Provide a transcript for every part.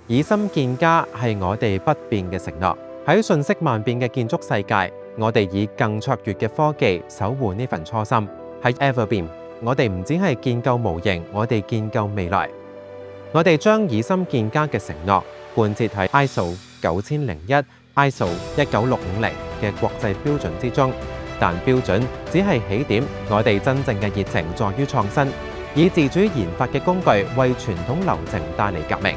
以心建家係我哋不變嘅承諾。喺瞬息萬變嘅建築世界，我哋以更卓越嘅科技守護呢份初心。喺 Everbeam， 我哋唔止係建構模型，我哋建構未來。我哋將以心建家嘅承諾貫徹喺 ISO 9001、ISO 19650嘅國際標準之中。但標準只係起點，我哋真正嘅熱情在於創新，以自主研發嘅工具為傳統流程帶嚟革命。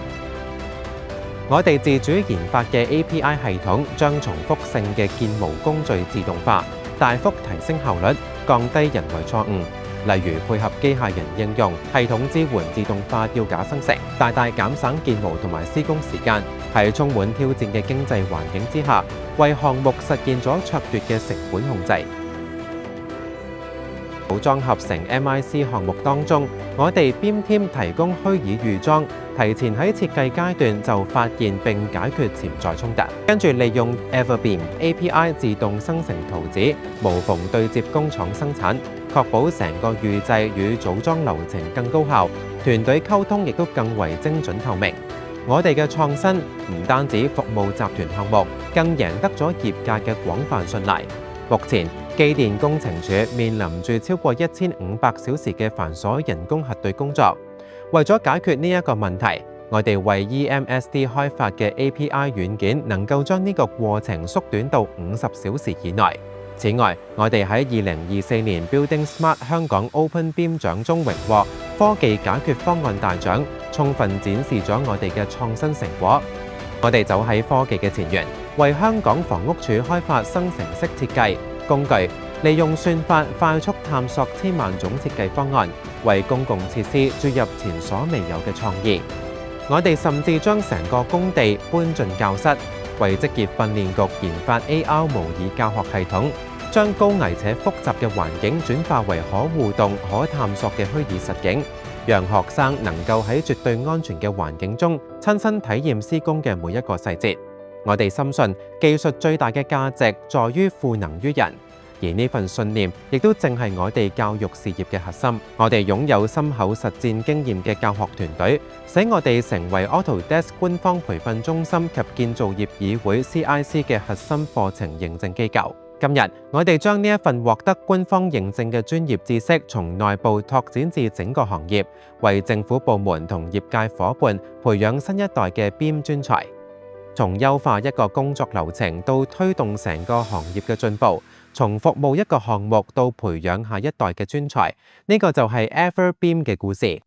我哋自主研發嘅 API 系統將重複性嘅建模工序自動化，大幅提升效率，降低人為錯誤。例如配合機械人應用，系統支援自動化吊架生成，大大減省建模同埋施工時間。喺充滿挑戰嘅經濟環境之下，為項目實現咗卓越嘅成本控制。組裝合成 MIC 項目當中，我哋 Beam Team 提供虛擬預裝，提前喺設計階段就發現並解決潛在衝突，跟住利用 Everbeam API 自動生成圖紙，無縫對接工廠生產，確保成個預製與組裝流程更高效，團隊溝通亦都更為精準透明。我哋嘅創新唔單止服務集團項目，更贏得咗業界嘅廣泛信賴。目前，機電工程署面臨住超過1500小時嘅繁瑣人工核對工作。為咗解決呢一個問題，我哋為 EMSD 開發嘅 API 軟件能夠將呢個過程縮短到50小時以內。此外，我哋喺2024年 Building Smart 香港 Open Beam 獎中榮獲科技解決方案大獎，充分展示咗我哋嘅創新成果。我哋走喺科技嘅前沿，為香港房屋署開發生成式設計工具，利用算法快速探索千萬種設計方案，為公共設施注入前所未有嘅創意。我哋甚至將成個工地搬進教室，為職業訓練局研發 AR 模擬教學系統，將高危且複雜嘅環境轉化為可互動、可探索嘅虛擬實境，讓學生能夠喺絕對安全嘅環境中親身體驗施工嘅每一個細節。我哋深信技術最大嘅價值在於賦能於人，而呢份信念亦都正係我哋教育事業嘅核心。我哋擁有深厚實戰經驗嘅教學團隊，使我哋成為 Autodesk 官方培訓中心及建造業議會 CIC 嘅核心課程認證機構。今日，我哋將呢一份獲得官方認證嘅專業知識，從內部拓展至整個行業，為政府部門同業界夥伴培養新一代嘅 Beam 專才。從優化一個工作流程到推動成個行業嘅進步，從服務一個項目到培養下一代嘅專才，呢個就係 Everbeam 嘅故事。